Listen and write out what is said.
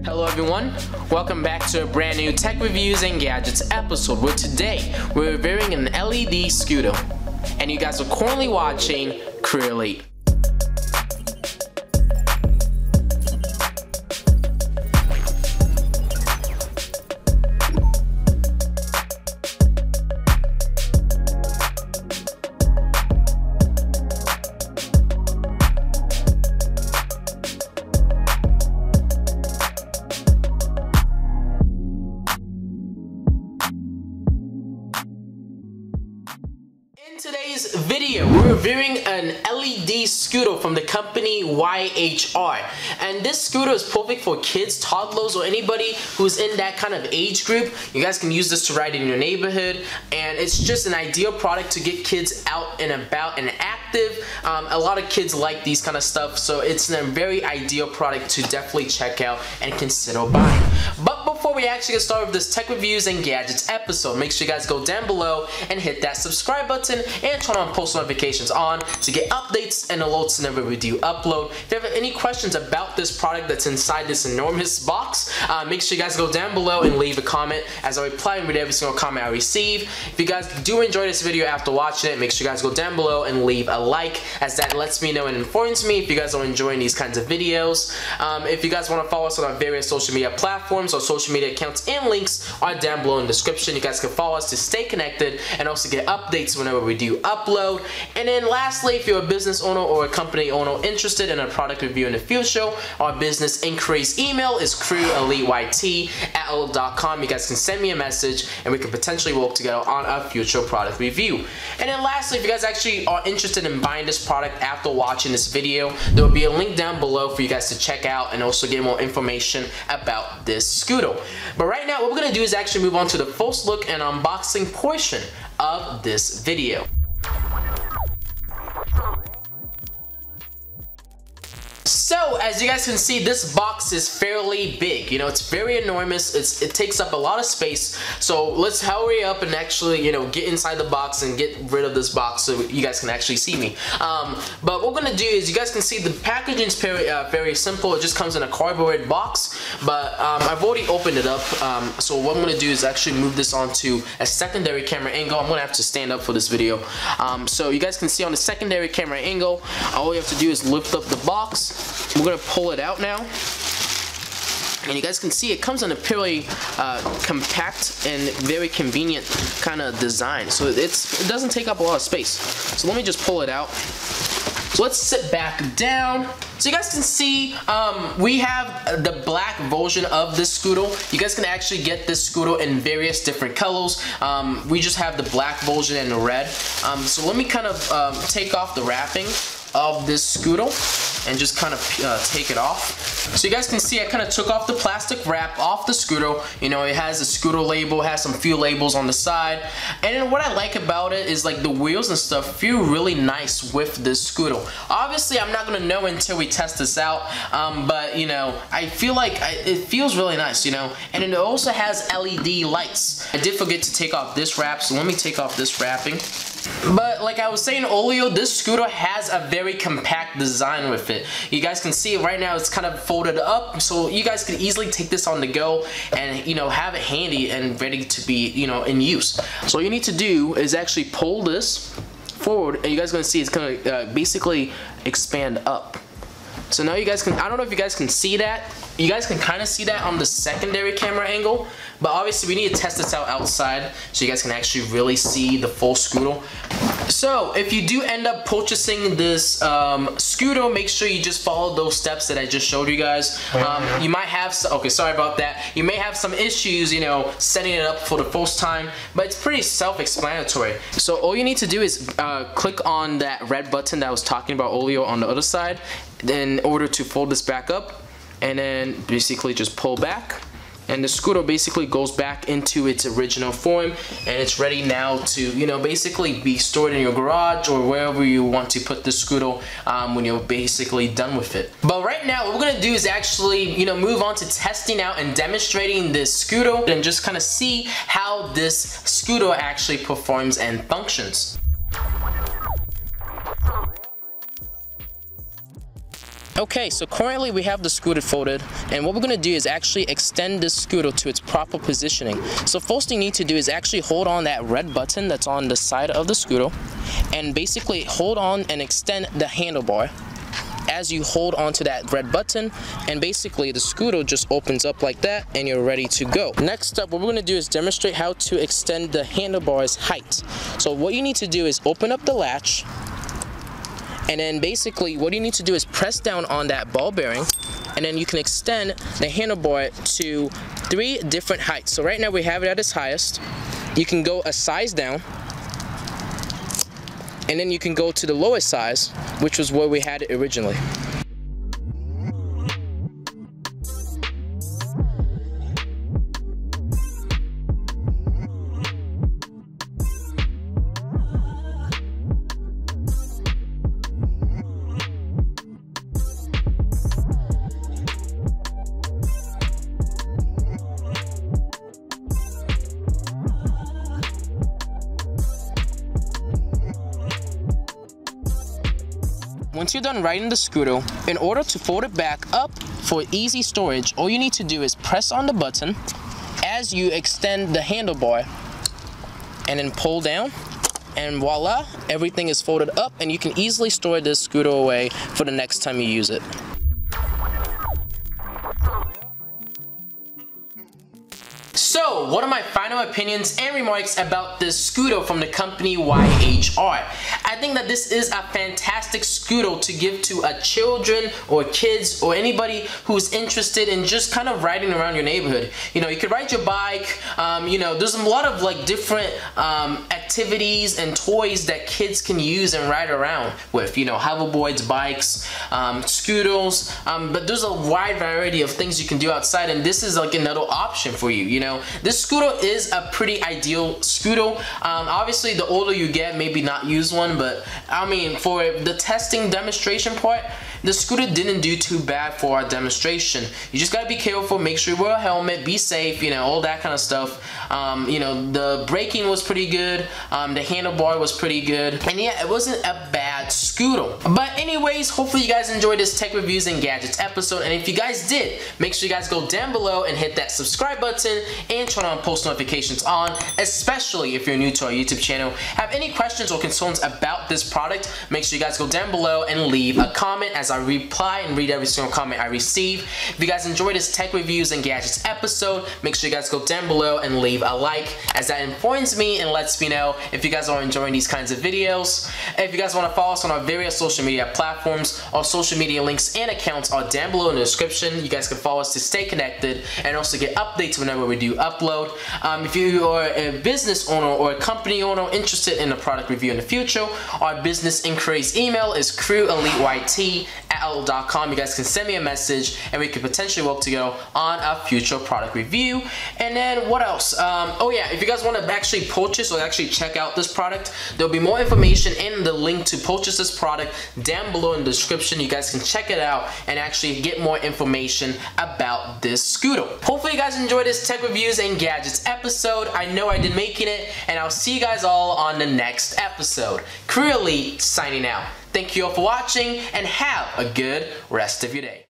Hello everyone, welcome back to a brand new Tech Reviews and Gadgets episode where today we're reviewing an LED scooter and you guys are currently watching CrewElite. In today's video, we're reviewing an LED scooter from the company YHR, and this scooter is perfect for kids, toddlers, or anybody who's in that kind of age group. You guys can use this to ride in your neighborhood, and it's just an ideal product to get kids out and about and active. A lot of kids like these kind of stuff, so it's a very ideal product to definitely check out and consider buying. But before we actually get started with this Tech Reviews and Gadgets episode, make sure you guys go down below and hit that subscribe button and turn on post notifications on to get updates and alerts whenever we do upload. If you have any questions about this product that's inside this enormous box, make sure you guys go down below and leave a comment, as I reply and read every single comment I receive. If you guys do enjoy this video after watching it, make sure you guys go down below and leave a like, as that lets me know and informs me if you guys are enjoying these kinds of videos. If you guys want to follow us on our various social media platforms, or social media accounts and links are down below in the description. You guys can follow us to stay connected and also get updates whenever we do upload. And then lastly, if you're a business owner or a company owner interested in a product review in the future, our business inquiries email is CrewElite@outlook.com. You guys can send me a message and we can potentially work together on a future product review. And then lastly, if you guys actually are interested in buying this product after watching this video, there will be a link down below for you guys to check out and also get more information about this scooter. But right now, what we're going to do is actually move on to the first look and unboxing portion of this video. So, as you guys can see, this box is fairly big. You know, it's very enormous. It takes up a lot of space. So let's hurry up and actually, get inside the box and get rid of this box so you guys can actually see me. But what we're gonna do is, you guys can see the packaging is very simple. It just comes in a cardboard box. But I've already opened it up. So what I'm gonna do is actually move this onto a secondary camera angle. I'm gonna have to stand up for this video. So you guys can see on the secondary camera angle, all you have to do is lift up the box. We're gonna pull it out now, and you guys can see it comes in a fairly compact and very convenient kind of design. So it doesn't take up a lot of space. So let me just pull it out. So let's sit back down. So you guys can see we have the black version of this scooter. You guys can actually get this scooter in various different colors. We just have the black version and the red. So let me kind of take off the wrapping of this scooter and just kind of take it off. So you guys can see I kind of took off the plastic wrap off the scooter. It has a scooter label, has some few labels on the side. And then what I like about it is, like, the wheels and stuff feel really nice with this scooter. Obviously, I'm not gonna know until we test this out, but I feel like it feels really nice, and then it also has LED lights. I did forget to take off this wrap, so let me take off this wrapping. But like I was saying earlier, this scooter has a very compact design with it. You guys can see right now it's kind of folded up, so you guys can easily take this on the go and have it handy and ready to be in use. So all you need to do is actually pull this forward, and you guys are gonna see it's gonna basically expand up. So now you guys can, I don't know if you guys can see that. You guys can kind of see that on the secondary camera angle, but obviously we need to test this out outside so you guys can actually really see the full scooter. So if you do end up purchasing this scooter, make sure you just follow those steps that I just showed you guys. You might have okay, sorry about that. You may have some issues, setting it up for the first time, but it's pretty self-explanatory. So all you need to do is click on that red button that I was talking about earlier on the other side in order to fold this back up, and then basically just pull back, and the scooter basically goes back into its original form, and it's ready now to basically be stored in your garage or wherever you want to put the scooter when you're basically done with it. But right now what we're gonna do is actually move on to testing out and demonstrating this scooter and just kind of see how this scooter actually performs and functions. Okay, so currently we have the scooter folded, and what we're gonna do is actually extend this scooter to its proper positioning. So first thing you need to do is actually hold on that red button that's on the side of the scooter, and basically hold on and extend the handlebar as you hold on to that red button, and basically the scooter just opens up like that and you're ready to go. Next up, what we're gonna do is demonstrate how to extend the handlebar's height. So what you need to do is open up the latch, and then basically what you need to do is press down on that ball bearing, and then you can extend the handlebar to 3 different heights. So right now we have it at its highest. You can go a size down, and then you can go to the lowest size, which was where we had it originally. Once you're done riding the scooter, in order to fold it back up for easy storage, all you need to do is press on the button as you extend the handlebar, and then pull down, and voila, everything is folded up, and you can easily store this scooter away for the next time you use it. So, what are my final opinions and remarks about this scooter from the company YHR? I think that this is a fantastic scooter to give to children or kids or anybody who's interested in just kind of riding around your neighborhood. You know, you could ride your bike, you know, there's a lot of like different activities and toys that kids can use and ride around with, you know, hoverboards, bikes, scooters, but there's a wide variety of things you can do outside, and this is like another option for you, you know. This scooter is a pretty ideal scooter. Obviously the older you get, maybe not use one, but I mean for the testing demonstration part, the scooter didn't do too bad for our demonstration. You just gotta be careful, make sure you wear a helmet, be safe, you know, all that kind of stuff. You know, the braking was pretty good, the handlebar was pretty good, and yeah, it wasn't a bad scooter. But anyways, hopefully you guys enjoyed this tech reviews and gadgets episode, and if you guys did, make sure you guys go down below and hit that subscribe button and turn on post notifications on, especially if you're new to our YouTube channel. Have any questions or concerns about this product, make sure you guys go down below and leave a comment, as I reply and read every single comment I receive. If you guys enjoyed this tech reviews and gadgets episode, make sure you guys go down below and leave a like, as that informs me and lets me know if you guys are enjoying these kinds of videos. If you guys want to follow us on our various social media platforms, our social media links and accounts are down below in the description. You guys can follow us to stay connected and also get updates whenever we do upload. If you are a business owner or a company owner interested in a product review in the future, our business inquiries email is CrewElite@outlook.com. You guys can send me a message and we could potentially work together on a future product review. And then what else? Oh yeah, if you guys want to actually purchase or actually check out this product, there'll be more information in the link to purchase this product down below in the description. You guys can check it out and actually get more information about this scooter. Hopefully you guys enjoyed this tech reviews and gadgets episode. I know I did making it, and I'll see you guys all on the next episode. CrewElite signing out. Thank you all for watching, and have a good rest of your day.